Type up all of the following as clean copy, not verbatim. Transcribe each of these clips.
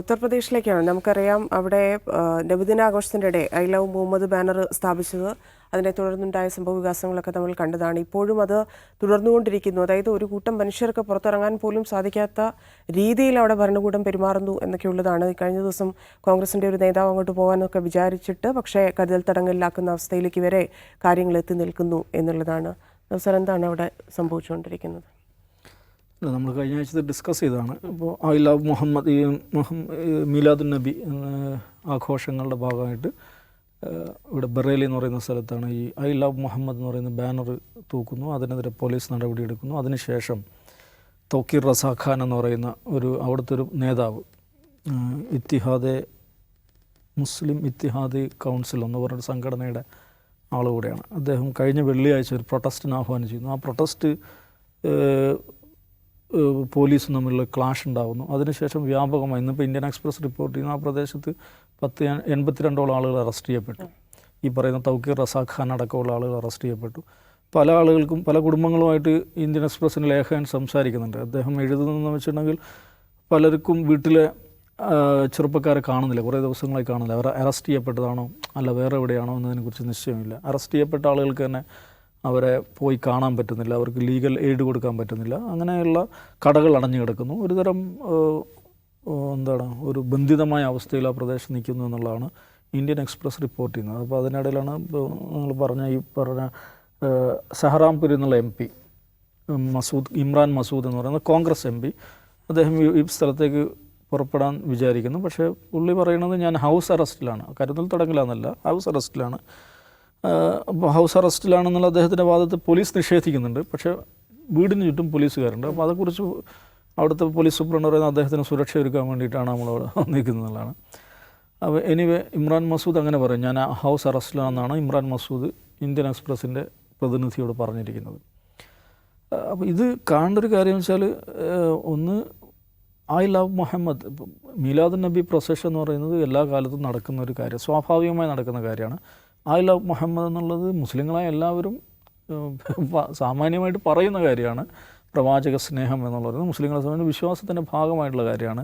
ഉത്തർപ്രദേശിലേക്കാണ്. നമുക്കറിയാം അവിടെ നബിദിനാഘോഷത്തിൻ്റെ ഇടെ ഐ ലവ് മുഹമ്മദ് ബാനർ സ്ഥാപിച്ചത്, അതിനെ തുടർന്നുണ്ടായ സംഭവവികാസങ്ങളൊക്കെ നമ്മൾ കണ്ടതാണ്. ഇപ്പോഴും അത് തുടർന്നുകൊണ്ടിരിക്കുന്നു. അതായത് ഒരു കൂട്ടം മനുഷ്യർക്ക് പുറത്തിറങ്ങാൻ പോലും സാധിക്കാത്ത രീതിയിൽ അവിടെ ഭരണകൂടം പെരുമാറുന്നു എന്നൊക്കെയുള്ളതാണ്. കഴിഞ്ഞ ദിവസം കോൺഗ്രസിൻ്റെ ഒരു നേതാവ് അങ്ങോട്ട് പോകാനൊക്കെ വിചാരിച്ചിട്ട് പക്ഷേ കരുതൽ തടങ്കലിലാക്കുന്ന അവസ്ഥയിലേക്ക് വരെ കാര്യങ്ങൾ എത്തി നിൽക്കുന്നു എന്നുള്ളതാണ്. സാർ, എന്താണ് അവിടെ സംഭവിച്ചുകൊണ്ടിരിക്കുന്നത്? നമ്മൾ കഴിഞ്ഞ ആഴ്ച ഡിസ്കസ് ചെയ്തതാണ്. ഇപ്പോൾ ഐ ലവ് മുഹമ്മദ്, ഈ മീലാദുൻ നബി ആഘോഷങ്ങളുടെ ഭാഗമായിട്ട് ഇവിടെ ബറേലി എന്ന് പറയുന്ന സ്ഥലത്താണ് ഈ ഐ ലവ് മുഹമ്മദ് എന്ന് പറയുന്ന ബാനർ തൂക്കുന്നു. അതിനെതിരെ പോലീസ് നടപടിയെടുക്കുന്നു. അതിനുശേഷം തൗക്കീർ റസാ ഖാൻ എന്ന് പറയുന്ന അവിടുത്തെ ഒരു നേതാവ്, മുസ്ലിം ഇത്തിഹാദ് കൗൺസിൽ എന്ന് പറഞ്ഞൊരു സംഘടനയുടെ ആളുകൂടെയാണ് അദ്ദേഹം. കഴിഞ്ഞ വെള്ളിയാഴ്ച ഒരു പ്രൊട്ടസ്റ്റിന് ആഹ്വാനം ചെയ്യുന്നു. ആ പ്രൊട്ടസ്റ്റ് പോലീസും തമ്മിലുള്ള ക്ലാഷ് ഉണ്ടാകുന്നു. അതിനുശേഷം വ്യാപകമായി ഇന്നിപ്പോൾ ഇന്ത്യൻ എക്സ്പ്രസ് റിപ്പോർട്ട് ചെയ്യുന്ന ആ പ്രദേശത്ത് 82 ആളുകൾ അറസ്റ്റ് ചെയ്യപ്പെട്ടു. ഈ പറയുന്ന തൗക്കീർ റസാ ഖാൻ അടക്കമുള്ള ആളുകൾ അറസ്റ്റ് ചെയ്യപ്പെട്ടു. പല ആളുകൾക്കും പല കുടുംബങ്ങളുമായിട്ട് ഇന്ത്യൻ എക്സ്പ്രസ്സിന് ലേഖകൻ സംസാരിക്കുന്നുണ്ട്. അദ്ദേഹം എഴുതുന്നതെന്ന് വെച്ചിട്ടുണ്ടെങ്കിൽ പലർക്കും വീട്ടിലെ ചെറുപ്പക്കാരെ കാണുന്നില്ല, കുറേ ദിവസങ്ങളായി കാണുന്നില്ല. അവർ അറസ്റ്റ് ചെയ്യപ്പെട്ടതാണോ അല്ല വേറെ എവിടെയാണോ എന്നതിനെക്കുറിച്ച് നിശ്ചയമില്ല. അറസ്റ്റ് ചെയ്യപ്പെട്ട ആളുകൾക്ക് തന്നെ അവരെ പോയി കാണാൻ പറ്റുന്നില്ല, അവർക്ക് ലീഗൽ എയ്ഡ് കൊടുക്കാൻ പറ്റുന്നില്ല. അങ്ങനെയുള്ള കടകൾ അടഞ്ഞു കിടക്കുന്നു. ഒരുതരം ഒരു ബന്ധിതമായ അവസ്ഥയിൽ ആ പ്രദേശം നിൽക്കുന്നു എന്നുള്ളതാണ് ഇന്ത്യൻ എക്സ്പ്രസ് റിപ്പോർട്ട് ചെയ്യുന്നത്. അപ്പോൾ അതിനിടയിലാണ് നിങ്ങൾ പറഞ്ഞ സഹറാംപുരി എന്നുള്ള MP ഇമ്രാൻ മസൂദ് എന്ന് പറയുന്ന കോൺഗ്രസ് MP, അദ്ദേഹം ഈ സ്ഥലത്തേക്ക് പുറപ്പെടാൻ വിചാരിക്കുന്നു. പക്ഷേ പുള്ളി പറയുന്നത് ഞാൻ ഹൗസ് അറസ്റ്റിലാണ്, കരുതൽ തടങ്കലാണെന്നല്ല, ഹൗസ് അറസ്റ്റിലാണ്. അപ്പോൾ ഹൗസ് അറസ്റ്റിലാണെന്നുള്ള അദ്ദേഹത്തിൻ്റെ വാദത്തെ പോലീസ് നിഷേധിക്കുന്നുണ്ട്. പക്ഷേ വീടിന് ചുറ്റും പോലീസുകാരുണ്ട്. അപ്പോൾ അതേക്കുറിച്ച് അവിടുത്തെ പോലീസ് സൂപ്രണ്ട് പറയുന്നത് അദ്ദേഹത്തിന് സുരക്ഷ ഒരുക്കാൻ വേണ്ടിയിട്ടാണ് നമ്മളവിടെ നിൽക്കുന്നതെന്നുള്ളതാണ്. അപ്പോൾ എനിവേ ഇമ്രാൻ മസൂദ് അങ്ങനെ പറയും, ഞാൻ ഹൗസ് അറസ്റ്റിലാണെന്നാണ് ഇമ്രാൻ മസൂദ് ഇന്ത്യൻ എക്സ്പ്രസിൻ്റെ പ്രതിനിധിയോട് പറഞ്ഞിരിക്കുന്നത്. അപ്പോൾ ഇത് കാണേണ്ട ഒരു കാര്യം വെച്ചാൽ, ഒന്ന് ഐ ലവ് മുഹമ്മദ്, മീലാദുൻ നബി പ്രൊസഷൻ എന്ന് പറയുന്നത് എല്ലാ കാലത്തും നടക്കുന്ന ഒരു കാര്യം, സ്വാഭാവികമായി നടക്കുന്ന കാര്യമാണ്. ഐ ലവ് മുഹമ്മദ് എന്നുള്ളത് മുസ്ലിങ്ങളായ എല്ലാവരും സാമാന്യമായിട്ട് പറയുന്ന കാര്യമാണ്. പ്രവാചക സ്നേഹം എന്ന് പറയുന്നത് മുസ്ലിങ്ങളെ സംബന്ധിച്ച് വിശ്വാസത്തിൻ്റെ ഭാഗമായിട്ടുള്ള കാര്യമാണ്.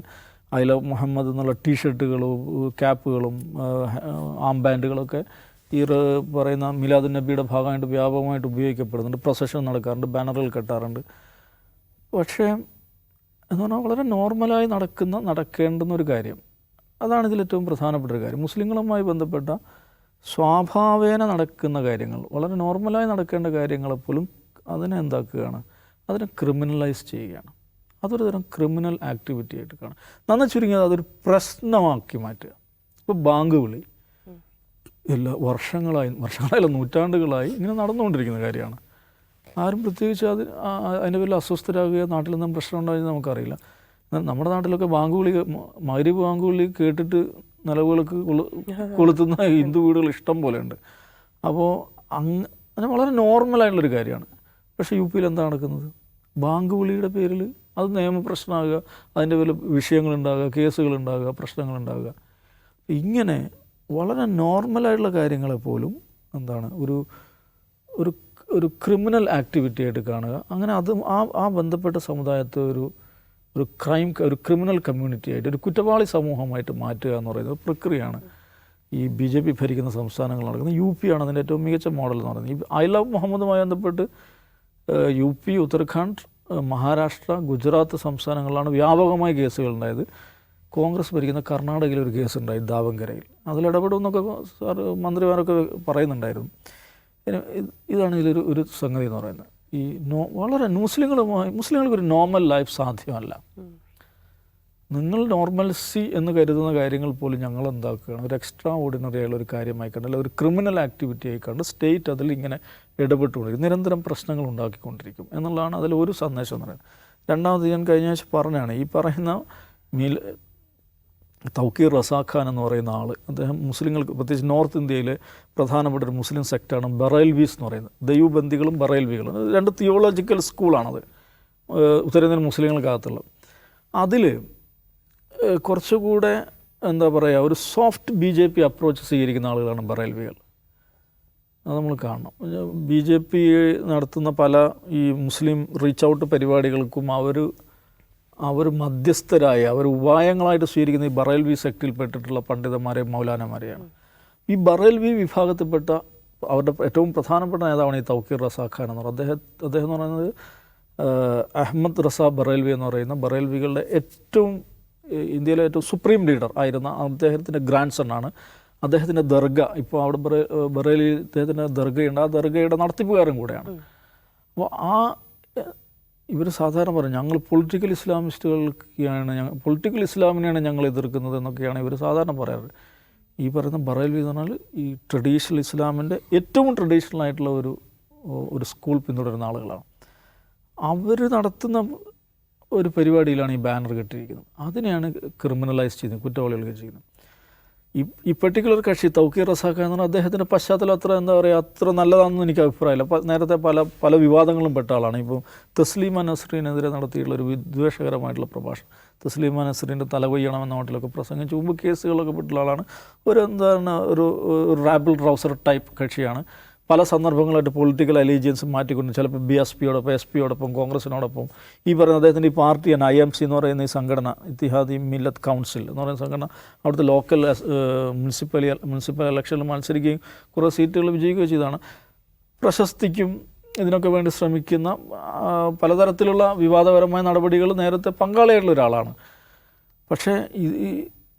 ഐ ലവ് മുഹമ്മദ് എന്നുള്ള ടീഷർട്ടുകളും ക്യാപ്പുകളും ആംബാൻഡുകളൊക്കെ ഈ പറയുന്ന മീലാദുൻ നബിയുടെ ഭാഗമായിട്ട് വ്യാപകമായിട്ട് ഉപയോഗിക്കപ്പെടുന്നുണ്ട്. പ്രൊസഷൻ നടക്കാറുണ്ട്, ബാനറുകൾ കെട്ടാറുണ്ട്. പക്ഷേ എന്ന് പറഞ്ഞാൽ വളരെ നോർമലായി നടക്കേണ്ടുന്ന ഒരു കാര്യം. അതാണ് ഇതിലേറ്റവും പ്രധാനപ്പെട്ട ഒരു കാര്യം. മുസ്ലിങ്ങളുമായി ബന്ധപ്പെട്ട സ്വാഭാവേന നടക്കുന്ന കാര്യങ്ങൾ, വളരെ നോർമലായി നടക്കേണ്ട കാര്യങ്ങളെപ്പോലും അതിനെ എന്താക്കുകയാണ്, അതിനെ ക്രിമിനലൈസ് ചെയ്യുകയാണ്. അതൊരു തരം ക്രിമിനൽ ആക്ടിവിറ്റി ആയിട്ട് കാണും. നന്ന ചുരുങ്ങിയത് അതൊരു പ്രശ്നമാക്കി മാറ്റുക. ഇപ്പോൾ ബാങ്ക് വിളി വർഷങ്ങളായി നൂറ്റാണ്ടുകളായി ഇങ്ങനെ നടന്നുകൊണ്ടിരിക്കുന്ന കാര്യമാണ്. ആരും പ്രത്യേകിച്ച് അതിൻ്റെ പേരിൽ അസ്വസ്ഥരാകുകയോ നാട്ടിൽ നിന്നും പ്രശ്നം ഉണ്ടാകുന്നത് നമുക്കറിയില്ല. നമ്മുടെ നാട്ടിലൊക്കെ മഗ്‌രിബ് ബാങ്ക് വിളി കേട്ടിട്ട് നിലവിളക്ക് കൊളുത്തുന്ന ഹിന്ദു വീടുകൾ ഇഷ്ടം പോലെ ഉണ്ട്. അപ്പോൾ അങ്ങനെ വളരെ നോർമലായിട്ടുള്ളൊരു കാര്യമാണ്. പക്ഷേ UP-യിൽ എന്താ നടക്കുന്നത്? ബാങ്ക് വിളിയുടെ പേരിൽ അത് നിയമപ്രശ്നമാകുക, അതിൻ്റെ പേരിൽ വിഷയങ്ങളുണ്ടാകുക, കേസുകളുണ്ടാകുക, പ്രശ്നങ്ങളുണ്ടാകുക. ഇങ്ങനെ വളരെ നോർമലായിട്ടുള്ള കാര്യങ്ങളെപ്പോലും ഒരു ക്രിമിനൽ ആക്ടിവിറ്റി ആയിട്ട് കാണുക. അങ്ങനെ അത് ആ ബന്ധപ്പെട്ട സമുദായത്തെ ഒരു ക്രിമിനൽ കമ്മ്യൂണിറ്റി ആയിട്ട്, ഒരു കുറ്റവാളി സമൂഹമായിട്ട് മാറ്റുക എന്ന് പറയുന്നത് പ്രക്രിയയാണ് ഈ BJP ഭരിക്കുന്ന സംസ്ഥാനങ്ങൾ നടക്കുന്നത്. UP-ആണ് അതിൻ്റെ ഏറ്റവും മികച്ച മോഡൽ എന്ന് പറയുന്നത്. ഈ ഐ ലവ് മുഹമ്മദുമായി ബന്ധപ്പെട്ട് UP, ഉത്തരാഖണ്ഡ്, മഹാരാഷ്ട്ര, ഗുജറാത്ത് സംസ്ഥാനങ്ങളിലാണ് വ്യാപകമായ കേസുകളുണ്ടായത്. കോൺഗ്രസ് ഭരിക്കുന്ന കർണാടകയിൽ ഒരു കേസുണ്ടായി ദാവങ്കരയിൽ. അതിലിടപെടുമെന്നൊക്കെ മന്ത്രിമാരൊക്കെ പറയുന്നുണ്ടായിരുന്നു. ഇതാണ് ഇതിലൊരു സംഗതി എന്ന് പറയുന്നത്. ഈ വളരെ മുസ്ലിങ്ങൾക്കൊരു നോർമൽ ലൈഫ് സാധ്യമല്ല. നിങ്ങൾ നോർമൽസി എന്ന് കരുതുന്ന കാര്യങ്ങൾ പോലും ഞങ്ങൾ എന്താക്കുകയാണ്, ഒരു എക്സ്ട്രാ ഓർഡിനറി ആയുള്ള ഒരു കാര്യമായി കണ്ട്, അല്ലെങ്കിൽ ഒരു ക്രിമിനൽ ആക്ടിവിറ്റി ആയി കണ്ട് സ്റ്റേറ്റ് അതിൽ ഇങ്ങനെ ഇടപെട്ടുകൊണ്ടിരിക്കും, നിരന്തരം പ്രശ്നങ്ങൾ ഉണ്ടാക്കിക്കൊണ്ടിരിക്കും എന്നുള്ളതാണ് അതിലൊരു സന്ദേശം എന്ന് പറയുന്നത്. രണ്ടാമത് ഞാൻ കഴിഞ്ഞ ആഴ്ച പറഞ്ഞാണ്, ഈ പറയുന്ന തൗക്കീർ റസാ ഖാൻ എന്ന് പറയുന്ന ആൾ, അദ്ദേഹം മുസ്ലിങ്ങൾക്ക് പ്രത്യേകിച്ച് നോർത്ത് ഇന്ത്യയിലെ പ്രധാനപ്പെട്ട ഒരു മുസ്ലിം സെക്റ്റാണ് ബറേൽവീസ് എന്ന് പറയുന്നത്. ദൈവബന്ധികളും ബറേൽവികളും, 2 തിയോളജിക്കൽ സ്കൂളാണത് ഉത്തരേന്ത്യൻ മുസ്ലിങ്ങൾക്കകത്തുള്ളത്. അതിൽ കുറച്ചുകൂടെ ഒരു സോഫ്റ്റ് BJP അപ്രോച്ച് സ്വീകരിക്കുന്ന ആളുകളാണ് ബറേൽവികൾ. അത് നമ്മൾ കാണണം. BJP നടത്തുന്ന പല ഈ മുസ്ലിം റീച്ച് ഔട്ട് പരിപാടികൾക്കും അവർ മധ്യസ്ഥരായ അവർ ഉപായങ്ങളായിട്ട് സ്വീകരിക്കുന്ന ഈ ബറേൽവി സെക്റ്റിൽപ്പെട്ടിട്ടുള്ള പണ്ഡിതന്മാരെയും മൗലാനമാരെയാണ്. ഈ ബറേൽവി വിഭാഗത്തിൽപ്പെട്ട അവരുടെ ഏറ്റവും പ്രധാനപ്പെട്ട നേതാവാണ് ഈ തൗക്കീർ റസാ ഖാൻ എന്ന് പറയുന്നത്. അദ്ദേഹം എന്ന് പറയുന്നത് അഹമ്മദ് റസാ ബറേൽവി എന്ന് പറയുന്ന ബറേൽവികളുടെ ഇന്ത്യയിലെ ഏറ്റവും സുപ്രീം ലീഡർ ആയിരുന്ന അദ്ദേഹത്തിൻ്റെ ഗ്രാൻഡ് സണ്ണാണ്. അദ്ദേഹത്തിൻ്റെ ദർഗ ഇപ്പോൾ അവിടെ ബറേലി അദ്ദേഹത്തിൻ്റെ ദർഗയുണ്ട്. ആ ദർഗയുടെ നടത്തിപ്പുകാരൻ കൂടെയാണ്. അപ്പോൾ ഇവർ സാധാരണ പറയും ഞങ്ങൾ പൊളിറ്റിക്കൽ ഇസ്ലാമിനെയാണ് ഞങ്ങൾ എതിർക്കുന്നത് എന്നൊക്കെയാണ് ഇവർ സാധാരണ പറയാറ്. ഈ പറയുന്ന ബറേൽവി എന്ന് പറഞ്ഞാൽ ഈ ട്രഡീഷണൽ ഇസ്ലാമിൻ്റെ ഏറ്റവും ട്രഡീഷണൽ ആയിട്ടുള്ള ഒരു സ്കൂൾ പിന്തുടരുന്ന ആളുകളാണ്. അവർ നടത്തുന്ന ഒരു പരിപാടിയിലാണ് ഈ ബാനർ കെട്ടിയിരിക്കുന്നത്. അതിനെയാണ് ക്രിമിനലൈസ് ചെയ്യുന്നത്, കുറ്റവാളികൾക്ക് ചെയ്യുന്നത്. ഈ പെർട്ടിക്കുലർ കക്ഷി തൗക്കീർ റസാ ഖാൻ എന്ന് പറഞ്ഞാൽ അദ്ദേഹത്തിൻ്റെ പശ്ചാത്തലം അത്ര നല്ലതാണെന്ന് എനിക്ക് അഭിപ്രായമില്ല. നേരത്തെ പല വിവാദങ്ങളും പെട്ട ആളാണ്. ഇപ്പം തസ്ലീമ നസ്രീനെതിരെ നടത്തിയിട്ടുള്ള ഒരു വിദ്വേഷകരമായിട്ടുള്ള പ്രഭാഷണം, തസ്ലീമ നസ്രീൻ്റെ തല കൊയ്യണമെന്ന മട്ടിലൊക്കെ പ്രസംഗിച്ച് മുമ്പ് കേസുകളൊക്കെ പെട്ടുള്ള ആളാണ്. ഒരു റാബിൾ ട്രൗസർ ടൈപ്പ് കക്ഷിയാണ്. പല സന്ദർഭങ്ങളായിട്ട് പൊളിറ്റിക്കൽ അലീജിയൻസ് മാറ്റിക്കൊണ്ട് ചിലപ്പോൾ BSPയോടൊപ്പം SP കോൺഗ്രസിനോടൊപ്പം ഈ പറയുന്ന അദ്ദേഹത്തിൻ്റെ ഈ പാർട്ടിയാണ് IMC എന്ന് പറയുന്ന ഈ സംഘടന, ഇത്തിഹാദി മില്ലത്ത് കൗൺസിൽ എന്ന് പറയുന്ന സംഘടന അവിടുത്തെ ലോക്കൽ മുനിസിപ്പൽ ഇലക്ഷനിൽ മത്സരിക്കുകയും കുറേ സീറ്റുകൾ വിജയിക്കുകയും ചെയ്താണ്. പ്രശസ്തിക്കും ഇതിനൊക്കെ വേണ്ടി ശ്രമിക്കുന്ന പലതരത്തിലുള്ള വിവാദപരമായ നടപടികൾ നേരത്തെ പങ്കാളിയായിട്ടുള്ള ഒരാളാണ്. പക്ഷേ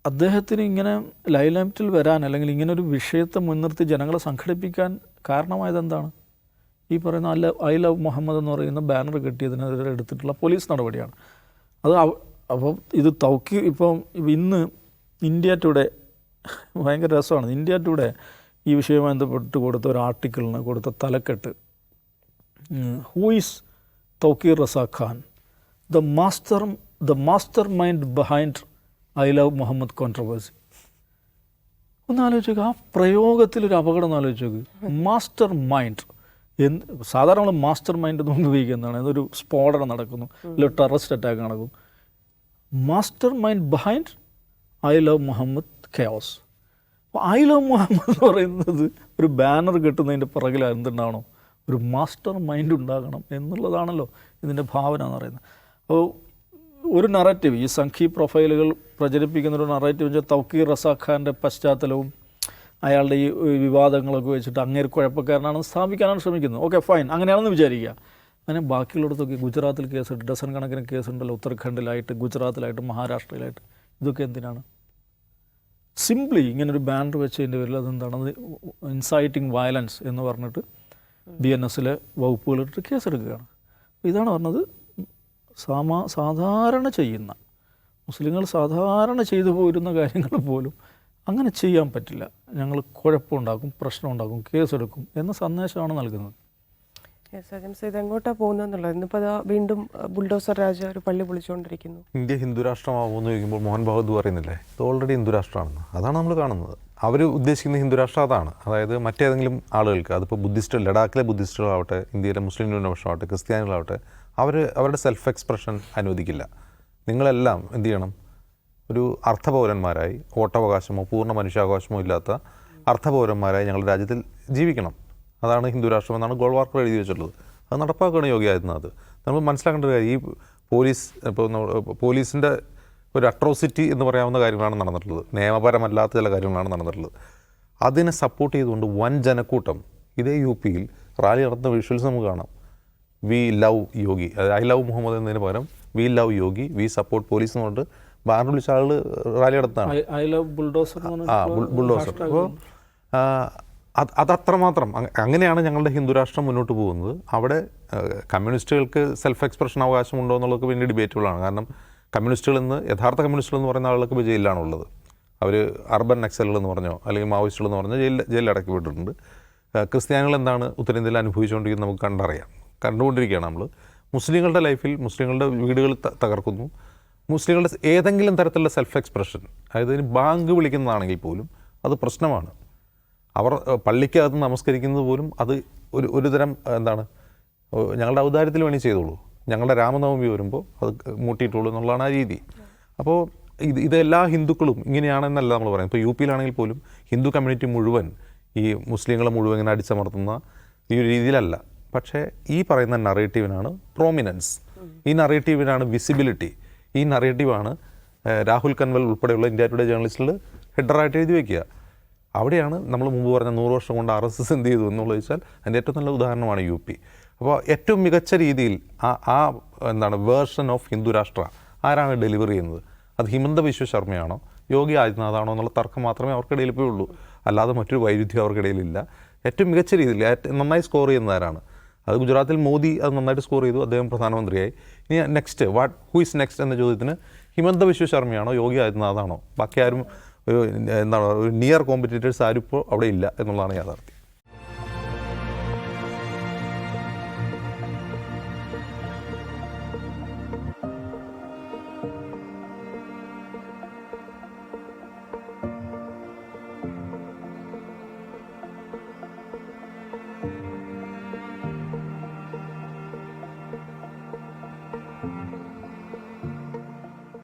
അദ്ദേഹത്തിന് ഇങ്ങനെ ലൈലൈറ്റിൽ വരാൻ അല്ലെങ്കിൽ ഇങ്ങനെ ഒരു വിഷയത്തെ മുൻനിർത്തി ജനങ്ങളെ സംഘടിപ്പിക്കാൻ കാരണമായത് എന്താണ്? ഈ പറയുന്ന ഐ ലവ് മുഹമ്മദ് എന്ന് പറയുന്ന ബാനർ കെട്ടിയതിനെതിരെ എടുത്തിട്ടുള്ള പോലീസ് നടപടിയാണ്. അപ്പം ഇത് ഇപ്പം ഇന്ന് ഇന്ത്യ ടുഡേ ഭയങ്കര രസമാണ്. ഇന്ത്യ ടുഡേ ഈ വിഷയവുമായി ബന്ധപ്പെട്ട് കൊടുത്ത ഒരു ആർട്ടിക്കിളിന് കൊടുത്ത തലക്കെട്ട്, who is Tauqeer Raza Khan, the master mind behind I love Muhammad controversy. ഒന്ന് ആലോചിച്ച് നോക്കുക, ആ പ്രയോഗത്തിലൊരു അപകടം ഒന്ന് ആലോചിച്ച് നോക്ക്. മാസ്റ്റർ മൈൻഡ് സാധാരണ നമ്മൾ മാസ്റ്റർ മൈൻഡ് എന്ന് ഉപയോഗിക്കുന്നതാണ്. അതൊരു സ്ഫോടനം നടക്കുന്നു, അല്ലെങ്കിൽ ടെററിസ്റ്റ് അറ്റാക്ക് നടക്കും. Master mind behind I love Muhammad chaos. അപ്പോൾ ഐ ലവ് മുഹമ്മദ് എന്ന് പറയുന്നത് ഒരു ബാനർ കെട്ടുന്നതിൻ്റെ പിറകിൽ എന്തുണ്ടാവണം? ഒരു മാസ്റ്റർ മൈൻഡ് ഉണ്ടാകണം എന്നുള്ളതാണല്ലോ ഇതിൻ്റെ ഭാവന എന്ന് പറയുന്നത്. അപ്പോൾ ഒരു നറേറ്റീവ്, ഈ സംഘി പ്രൊഫൈലുകൾ പ്രചരിപ്പിക്കുന്ന ഒരു നറേറ്റീവ് വെച്ചാൽ തൗക്കീർ റസാ ഖാൻ്റെ പശ്ചാത്തലവും അയാളുടെ ഈ വിവാദങ്ങളൊക്കെ വെച്ചിട്ട് അങ്ങേര് കുഴപ്പക്കാരനാണെന്ന് സ്ഥാപിക്കാനാണ് ശ്രമിക്കുന്നത്. ഓക്കെ, ഫൈൻ, അങ്ങനെയാണെന്ന് വിചാരിക്കുക. അങ്ങനെ ബാക്കിയുള്ളിടത്തൊക്കെ ഗുജറാത്തിൽ കേസുണ്ട്, ഡസൻ കണക്കിന് കേസുണ്ടല്ലോ, ഉത്തരാഖണ്ഡിലായിട്ട്, ഗുജറാത്തിലായിട്ട്, മഹാരാഷ്ട്രയിലായിട്ട്. ഇതൊക്കെ എന്തിനാണ്? സിംപ്ലി ഇങ്ങനൊരു ബാനർ വെച്ചതിൻ്റെ പേരിൽ അതെന്താണ്, ഇൻസൈറ്റിംഗ് വയലൻസ് എന്ന് പറഞ്ഞിട്ട് BNSലെ വകുപ്പുകളിട്ട് കേസെടുക്കുകയാണ്. ഇതാണ് പറഞ്ഞത്, സാധാരണ ചെയ്യുന്ന മുസ്ലിങ്ങൾ സാധാരണ ചെയ്തു പോരുന്ന കാര്യങ്ങൾ പോലും അങ്ങനെ ചെയ്യാൻ പറ്റില്ല. ഞങ്ങൾ കുഴപ്പമുണ്ടാക്കും, പ്രശ്നമുണ്ടാക്കും, കേസെടുക്കും എന്ന സന്ദേശമാണ് നൽകുന്നത്. ഇതെങ്ങോട്ടാണ് പോകുന്നതെന്നുള്ളത് ഇന്നിപ്പോൾ വീണ്ടും ബുൾഡോസർ രാജ ഒരു പള്ളി പൊളിച്ചുകൊണ്ടിരിക്കുന്നു. ഇന്ത്യ ഹിന്ദു രാഷ്ട്രമാകുമെന്ന് ചോദിക്കുമ്പോൾ മോഹൻ ഭാഗവത് പറയുന്നില്ലേ, ഇത് ഓൾറെഡി ഹിന്ദു രാഷ്ട്രമാണെന്ന്. അതാണ് നമ്മൾ കാണുന്നത്. അവർ ഉദ്ദേശിക്കുന്ന ഹിന്ദു രാഷ്ട്രം അതാണ്. അതായത് മറ്റേതെങ്കിലും ആളുകൾക്ക്, അതിപ്പോൾ ബുദ്ധിസ്റ്റ്, ലഡാക്കിലെ ബുദ്ധിസ്റ്റുകളാവട്ടെ, ഇന്ത്യയിലെ മുസ്ലിം ന്യൂനപക്ഷമാവട്ടെ, ക്രിസ്ത്യാനികളാവട്ടെ, അവരുടെ സെൽഫ് എക്സ്പ്രഷൻ അനുവദിക്കില്ല. നിങ്ങളെല്ലാം എന്ത് ചെയ്യണം? ഒരു അർത്ഥപൗരന്മാരായി, വോട്ടവകാശമോ പൂർണ്ണ മനുഷ്യാവകാശമോ ഇല്ലാത്ത അർത്ഥപൗരന്മാരായി ഞങ്ങളുടെ രാജ്യത്തിൽ ജീവിക്കണം. അതാണ് ഹിന്ദു രാഷ്ട്രം എന്നാണ് ഗോൾവാർക്കർ എഴുതി വെച്ചിട്ടുള്ളത്. അത് നടപ്പാക്കുകയാണ് യോഗി ആദിത്യനാഥ്. നമ്മൾ മനസ്സിലാക്കേണ്ട ഒരു കാര്യം, ഈ പോലീസിൻ്റെ ഒരു അട്രോസിറ്റി എന്ന് പറയാവുന്ന കാര്യങ്ങളാണ് നടന്നിട്ടുള്ളത്. നിയമപരമല്ലാത്ത ചില കാര്യങ്ങളാണ് നടന്നിട്ടുള്ളത്. അതിനെ സപ്പോർട്ട് ചെയ്തുകൊണ്ട് വൻ ജനക്കൂട്ടം ഇതേ UPയിൽ റാലി നടത്തുന്ന വിഷ്വൽസ് നമുക്ക് കാണാം. We love Yogi, I love Muhammad എന്നതിന് പകരം we love Yogi, we support police എന്ന് പറഞ്ഞിട്ട് ബാനർ വിളിച്ച ആൾ റാലി നടത്താണ്. ബുൾഡോസർ. അപ്പോൾ അതത്രമാത്രം അങ്ങനെയാണ് ഞങ്ങളുടെ ഹിന്ദു രാഷ്ട്രം മുന്നോട്ട് പോകുന്നത്. അവിടെ കമ്മ്യൂണിസ്റ്റുകൾക്ക് സെൽഫ് എക്സ്പ്രഷൻ അവകാശമുണ്ടോ എന്നുള്ളതൊക്കെ വലിയ ഡിബേറ്റുകളാണ്. കാരണം യഥാർത്ഥ കമ്മ്യൂണിസ്റ്റുകൾ എന്ന് പറയുന്ന ആളുകൾക്ക് ഇപ്പോൾ ജയിലിലാണുള്ളത്. അവർ അർബൻ നക്സലുകൾ എന്ന് പറഞ്ഞോ അല്ലെങ്കിൽ മാവോയിസ്റ്റുകൾ എന്ന് പറഞ്ഞോ ജയിലിൽ അടക്കി വിട്ടിട്ടുണ്ട്. ക്രിസ്ത്യാനികൾ എന്താണ് ഉത്തരേന്ത്യയിൽ അനുഭവിച്ചുകൊണ്ടിരിക്കുന്നത് നമുക്ക് കണ്ടുകൊണ്ടിരിക്കുകയാണ് നമ്മൾ. മുസ്ലിങ്ങളുടെ ലൈഫിൽ മുസ്ലിങ്ങളുടെ വീടുകൾ തകർക്കുന്നു. മുസ്ലിങ്ങളുടെ ഏതെങ്കിലും തരത്തിലുള്ള സെൽഫ് എക്സ്പ്രഷൻ, അതായത് ബാങ്ക് വിളിക്കുന്നതാണെങ്കിൽ പോലും അത് പ്രശ്നമാണ്. അവർ പള്ളിക്കകത്ത് നമസ്കരിക്കുന്നത് പോലും അത് ഒരു തരം എന്താണ്, ഞങ്ങളുടെ ഔദാര്യത്തിൽ വേണ്ടി ചെയ്തോളൂ, ഞങ്ങളുടെ രാമനവമി വരുമ്പോൾ അത് മൂട്ടിയിട്ടുള്ളൂ എന്നുള്ളതാണ് ആ രീതി. അപ്പോൾ ഇതെല്ലാ ഹിന്ദുക്കളും ഇങ്ങനെയാണെന്നല്ല നമ്മൾ പറയുന്നത്. ഇപ്പോൾ UPയിലാണെങ്കിൽ പോലും ഹിന്ദു കമ്മ്യൂണിറ്റി മുഴുവൻ ഈ മുസ്ലിങ്ങളെ മുഴുവൻ ഇങ്ങനെ അടിച്ചമർത്തുന്ന ഈ ഒരു രീതിയിലല്ല. പക്ഷേ ഈ പറയുന്ന നറേറ്റീവിനാണ് പ്രോമിനൻസ്, ഈ നറേറ്റീവിനാണ് വിസിബിലിറ്റി. ഈ നറേറ്റീവാണ് രാഹുൽ കൻവൽ ഉൾപ്പെടെയുള്ള ഇന്ത്യ ടുഡേ ജേർണലിസ്റ്റിൽ ഹെഡറായിട്ട് എഴുതി വയ്ക്കുക. അവിടെയാണ് നമ്മൾ മുമ്പ് പറഞ്ഞ 100 വർഷം കൊണ്ട് RSS എന്ത് ചെയ്തു എന്നുള്ളത് വെച്ചാൽ അതിൻ്റെ ഏറ്റവും നല്ല ഉദാഹരണമാണ് UP. അപ്പോൾ ഏറ്റവും മികച്ച രീതിയിൽ ആ എന്താണ് വേർഷൻ ഓഫ് ഹിന്ദു രാഷ്ട്ര ആരാണ് ഡെലിവർ ചെയ്യുന്നത്? അത് ഹിമന്ത ബിശ്വ ശർമ്മയാണോ യോഗി ആദിത്യനാഥാണോ എന്നുള്ള തർക്കം മാത്രമേ അവർക്കിടയിൽ ഇപ്പോൾ ഉള്ളൂ. അല്ലാതെ മറ്റൊരു വൈരുദ്ധ്യം അവർക്കിടയിലില്ല. ഏറ്റവും മികച്ച രീതിയിൽ നന്നായി സ്കോർ ചെയ്യുന്ന ആരാണ്? അത് ഗുജറാത്തിൽ മോദി അത് നന്നായിട്ട് സ്കോർ ചെയ്തു, അദ്ദേഹം പ്രധാനമന്ത്രിയായി. ഇനി നെക്സ്റ്റ് ഹു ഈസ് നെക്സ്റ്റ് എന്ന ചോദ്യത്തിന് ഹിമന്ത ബിശ്വ ശർമ്മയാണോ യോഗി ആദിത്യനാഥാണോ? ബാക്കി ആരും എന്താണ് ഒരു നിയർ കോമ്പറ്റീറ്റേഴ്സ് ആരും ഇപ്പോൾ അവിടെ ഇല്ല എന്നുള്ളതാണ് യാഥാർത്ഥ്യം.